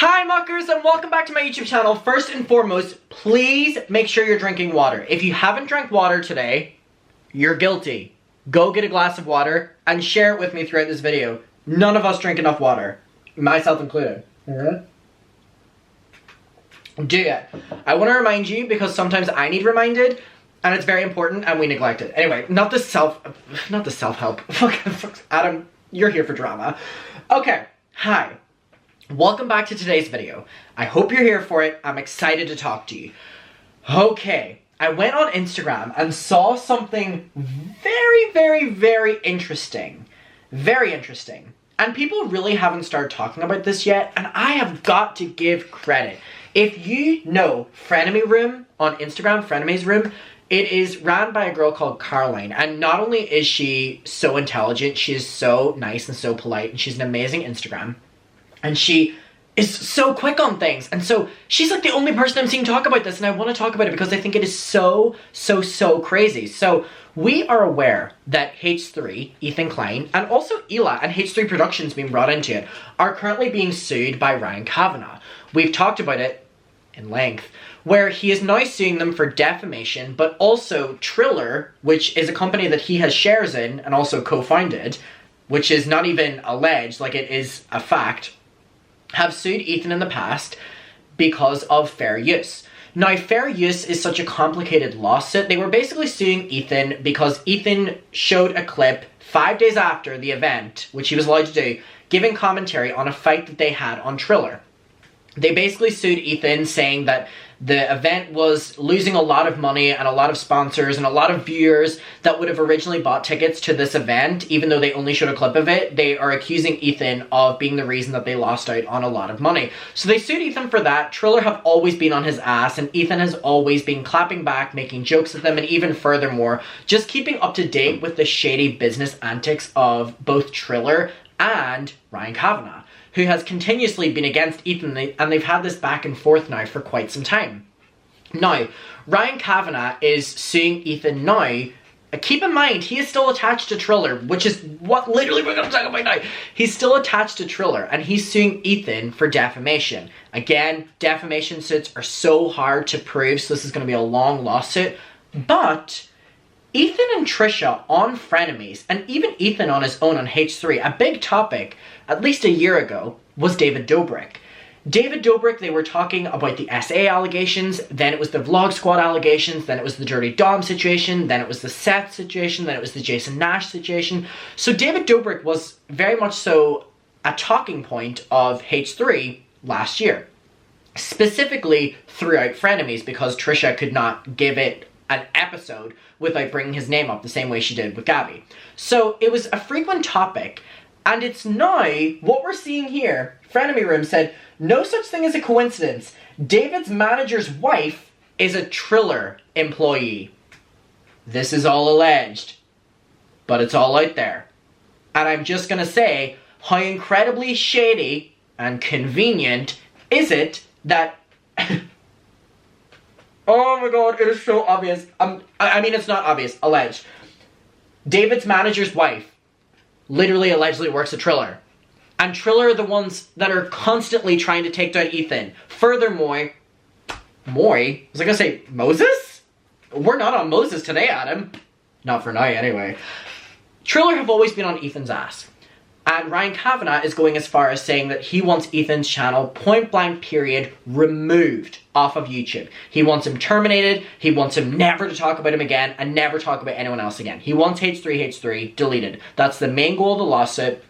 Hi muckers and welcome back to my YouTube channel. First and foremost, please make sure you're drinking water. If you haven't drank water today, you're guilty. Go get a glass of water and share it with me throughout this video. None of us drink enough water, myself included. Do it. I want to remind you because sometimes I need reminded and it's very important and we neglect it. Anyway, not the self-help. Fuck, Adam, you're here for drama. Okay, hi. Welcome back to today's video. I hope you're here for it. I'm excited to talk to you. Okay, I went on Instagram and saw something very interesting. Very interesting. And people really haven't started talking about this yet, and I have got to give credit. If you know Frenemy Room on Instagram, Frenemy's Room, it is ran by a girl called Klein, and not only is she so intelligent, she is so nice and so polite, and she's an amazing Instagram. And she is so quick on things. And so she's like the only person I'm seeing talk about this. And I want to talk about it because I think it is so crazy. So we are aware that H3, Ethan Klein, and also Ela and H3 Productions being brought into it are currently being sued by Ryan Kavanagh. We've talked about it in length, where he is now suing them for defamation, but also Triller, which is a company that he has shares in and also co-founded, which is not even alleged, like it is a fact, have sued Ethan in the past because of fair use. Now, fair use is such a complicated lawsuit. They were basically suing Ethan because Ethan showed a clip 5 days after the event, which he was allowed to do, giving commentary on a fight that they had on Triller. They basically sued Ethan saying that the event was losing a lot of money and a lot of sponsors and a lot of viewers that would have originally bought tickets to this event, even though they only showed a clip of it. They are accusing Ethan of being the reason that they lost out on a lot of money. So they sued Ethan for that. Triller have always been on his ass, and Ethan has always been clapping back, making jokes at them, and even furthermore, just keeping up to date with the shady business antics of both Triller and Ryan Kavanagh, who has continuously been against Ethan, and they've had this back and forth now for quite some time. Now, Ryan Kavanagh is suing Ethan now. Keep in mind, he is still attached to Triller, which is what literally we're going to talk about now. He's still attached to Triller, and he's suing Ethan for defamation. Again, defamation suits are so hard to prove, so this is going to be a long lawsuit. But Ethan and Trisha on Frenemies, and even Ethan on his own on H3, a big topic, at least a year ago, was David Dobrik. David Dobrik, they were talking about the SA allegations, then it was the Vlog Squad allegations, then it was the Dirty Dom situation, then it was the Seth situation, then it was the Jason Nash situation. So David Dobrik was very much so a talking point of H3 last year. Specifically throughout Frenemies, because Trisha could not give it an episode without bringing his name up the same way she did with Gabby. So it was a frequent topic, and it's now what we're seeing here. Frenemy Room said, no such thing as a coincidence. David's manager's wife is a Triller employee. This is all alleged, but it's all out there. And I'm just gonna say, how incredibly shady and convenient is it that oh my god, it is so obvious. I mean, it's not obvious, alleged. David's manager's wife literally allegedly works at Triller. And Triller are the ones that are constantly trying to take down Ethan. Furthermore, was I gonna say Moses? We're not on Moses today, Adam. Not for now, anyway. Triller have always been on Ethan's ass. And Ryan Kavanagh is going as far as saying that he wants Ethan's channel, point blank period, removed off of YouTube. He wants him terminated, he wants him never to talk about him again, and never talk about anyone else again. He wants H3 deleted. That's the main goal of the lawsuit.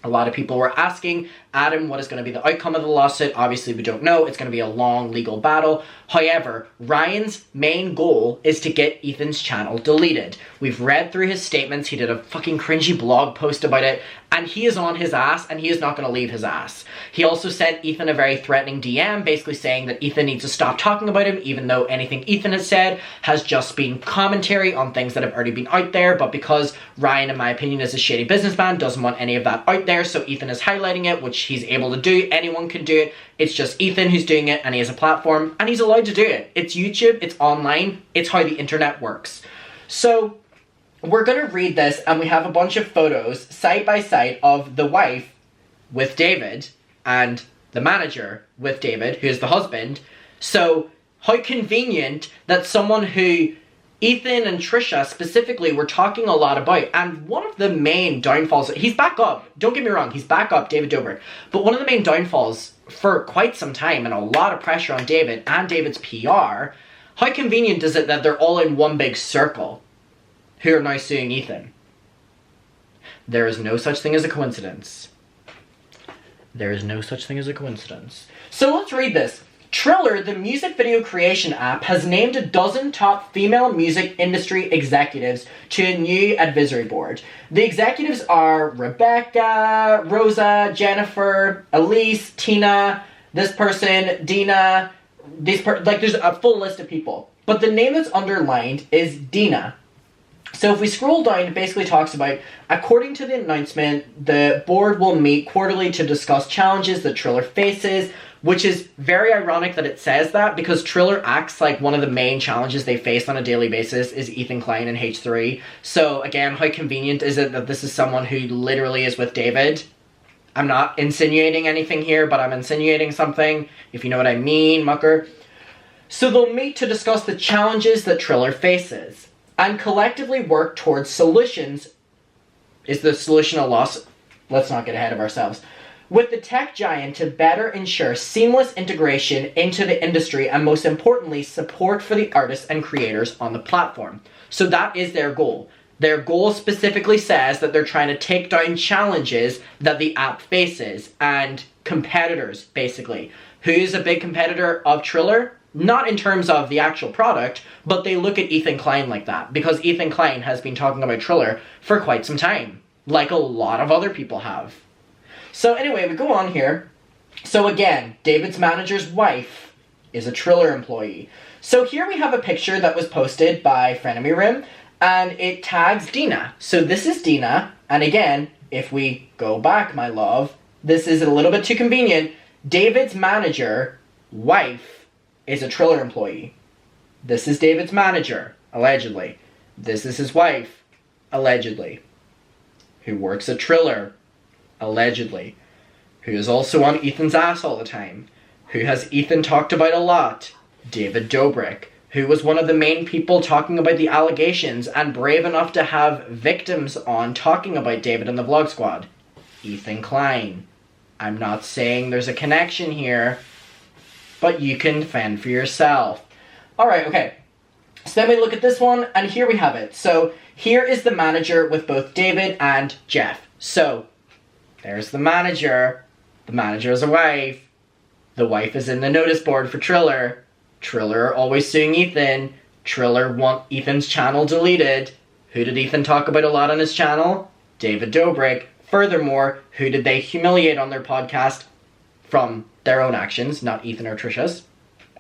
A lot of people were asking, Adam, what is going to be the outcome of the lawsuit? Obviously, we don't know. It's going to be a long legal battle. However, Ryan's main goal is to get Ethan's channel deleted. We've read through his statements. He did a fucking cringy blog post about it, and he is on his ass, and he is not going to leave his ass. He also sent Ethan a very threatening DM, basically saying that Ethan needs to stop talking about him, even though anything Ethan has said has just been commentary on things that have already been out there, but because Ryan, in my opinion, is a shady businessman, doesn't want any of that out there, so Ethan is highlighting it, which he's able to do. Anyone can do it. It's just Ethan who's doing it, and he has a platform, and he's allowed to do it. It's YouTube, it's online, it's how the internet works. So we're gonna read this, and we have a bunch of photos side by side of the wife with David and the manager, with David, who's the husband. So how convenient that someone who Ethan and Trisha specifically were talking a lot about, and one of the main downfalls, he's back up, don't get me wrong, he's back up, David Dobrik, but one of the main downfalls for quite some time, and a lot of pressure on David and David's PR, how convenient is it that they're all in one big circle who are now suing Ethan? There is no such thing as a coincidence. There is no such thing as a coincidence. So let's read this. Triller, the music video creation app, has named a dozen top female music industry executives to a new advisory board. The executives are Rebecca, Rosa, Jennifer, Elise, Tina, this person, Dina, there's a full list of people. But the name that's underlined is Dina. So if we scroll down, it basically talks about, according to the announcement, the board will meet quarterly to discuss challenges that Triller faces, which is very ironic that it says that, because Triller acts like one of the main challenges they face on a daily basis is Ethan Klein and H3. So again, how convenient is it that this is someone who literally is with David? I'm not insinuating anything here, but I'm insinuating something, if you know what I mean, mucker. So they'll meet to discuss the challenges that Triller faces and collectively work towards solutions. Is the solution a loss? Let's not get ahead of ourselves. With the tech giant to better ensure seamless integration into the industry and, most importantly, support for the artists and creators on the platform. So that is their goal. Their goal specifically says that they're trying to take down challenges that the app faces and competitors, basically. Who's a big competitor of Triller? Not in terms of the actual product, but they look at Ethan Klein like that, because Ethan Klein has been talking about Triller for quite some time, like a lot of other people have. So anyway, we go on here. So again, David's manager's wife is a Triller employee. So here we have a picture that was posted by Frenemy Rim, and it tags Dina. So this is Dina, and again, if we go back, my love, this is a little bit too convenient. David's manager, wife, is a Triller employee. This is David's manager, allegedly. This is his wife, allegedly, who works at Triller, allegedly, who is also on Ethan's ass all the time, who has Ethan talked about a lot, David Dobrik, who was one of the main people talking about the allegations and brave enough to have victims on talking about David and the Vlog Squad, Ethan Klein. I'm not saying there's a connection here, but you can fend for yourself. Alright, okay. So then we look at this one, and here we have it. So here is the manager with both David and Jeff. So there's the manager. The manager is a wife. The wife is in the notice board for Triller. Triller always suing Ethan. Triller want Ethan's channel deleted. Who did Ethan talk about a lot on his channel? David Dobrik. Furthermore, who did they humiliate on their podcast from their own actions, not Ethan or Trisha's?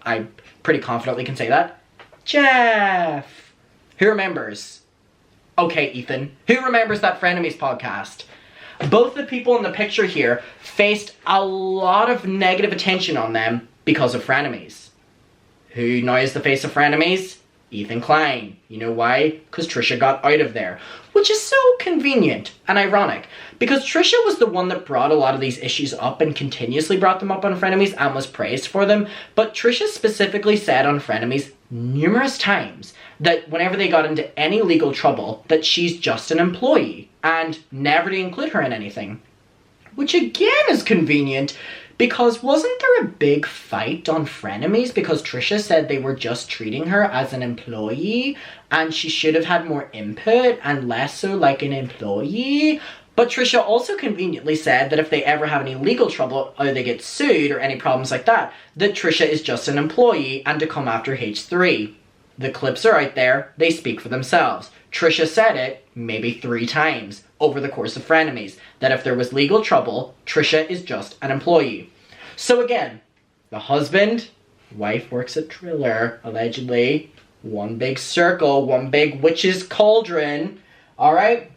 I pretty confidently can say that. Jeff! Who remembers? Okay, Ethan. Who remembers that Frenemies podcast? Both the people in the picture here faced a lot of negative attention on them because of Frenemies. Who now is the face of Frenemies? Ethan Klein. You know why? Because Trisha got out of there. Which is so convenient and ironic. Because Trisha was the one that brought a lot of these issues up and continuously brought them up on Frenemies and was praised for them. But Trisha specifically said on Frenemies numerous times that whenever they got into any legal trouble, that she's just an employee and never to include her in anything. Which again is convenient, because wasn't there a big fight on Frenemies because Trisha said they were just treating her as an employee and she should have had more input and less so like an employee? But Trisha also conveniently said that if they ever have any legal trouble or they get sued or any problems like that, that Trisha is just an employee and to come after H3. The clips are out there, they speak for themselves. Trisha said it maybe 3 times over the course of Frenemies, that if there was legal trouble, Trisha is just an employee. So again, the husband, wife works at Triller, allegedly. One big circle, one big witch's cauldron. Alright?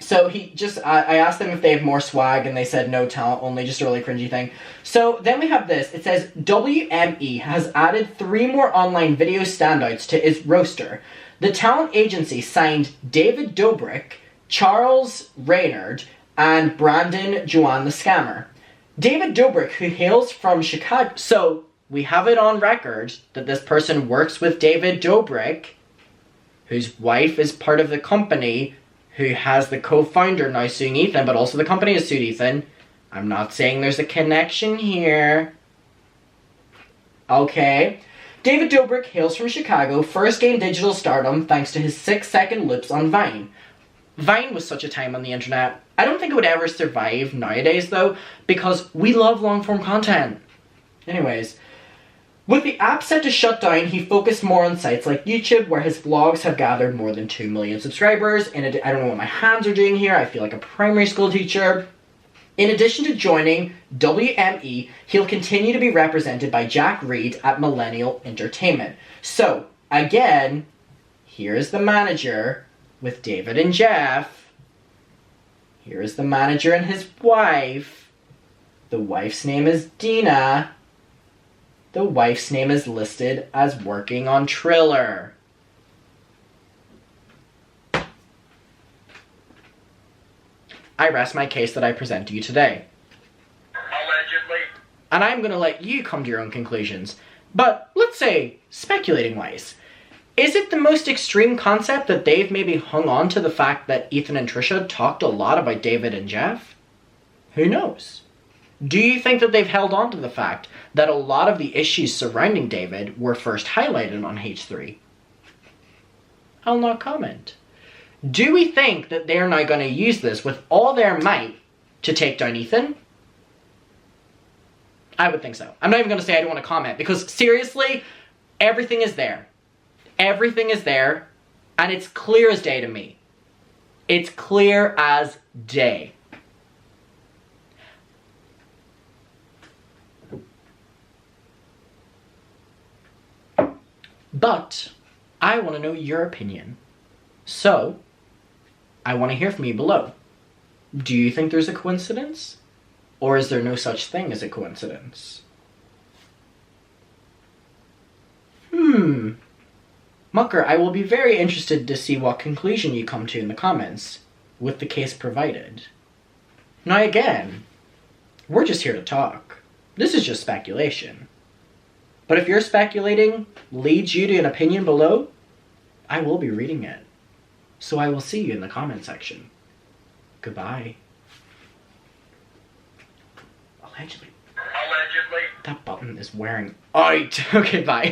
So I asked them if they have more swag, and they said no talent, only just a really cringy thing. So then we have this. It says, WME has added 3 more online video standouts to its roster. The talent agency signed David Dobrik, Charles Reynard, and Brandon Juan the Scammer. David Dobrik, who hails from Chicago. So we have it on record that this person works with David Dobrik, whose wife is part of the company, who has the co-founder now suing Ethan, but also the company has sued Ethan. I'm not saying there's a connection here. Okay. David Dobrik hails from Chicago, first gained digital stardom thanks to his 6-second loops on Vine. Vine was such a time on the internet. I don't think it would ever survive nowadays though, because we love long-form content. Anyways, with the app set to shut down, he focused more on sites like YouTube, where his vlogs have gathered more than 2 million subscribers. And I don't know what my hands are doing here. I feel like a primary school teacher. In addition to joining WME, he'll continue to be represented by Jack Reed at Millennial Entertainment. So, again, here's the manager with David and Jeff. Here is the manager and his wife. The wife's name is Dina. The wife's name is listed as working on Triller. I rest my case that I present to you today. Allegedly. And I'm going to let you come to your own conclusions. But let's say, speculating-wise, is it the most extreme concept that they've maybe hung on to the fact that Ethan and Trisha talked a lot about David and Jeff? Who knows? Do you think that they've held on to the fact that a lot of the issues surrounding David were first highlighted on H3? I'll not comment. Do we think that they're now going to use this with all their might to take down Ethan? I would think so. I'm not even going to say I don't want to comment, because seriously, everything is there. Everything is there, and it's clear as day to me. It's clear as day. But I want to know your opinion. So, I want to hear from you below. Do you think there's a coincidence? Or is there no such thing as a coincidence? Mucker, I will be very interested to see what conclusion you come to in the comments, with the case provided. Now again, we're just here to talk. This is just speculation. But if your speculating leads you to an opinion below, I will be reading it. So I will see you in the comment section. Goodbye. Allegedly. Allegedly. That button is wearing out. Okay, bye.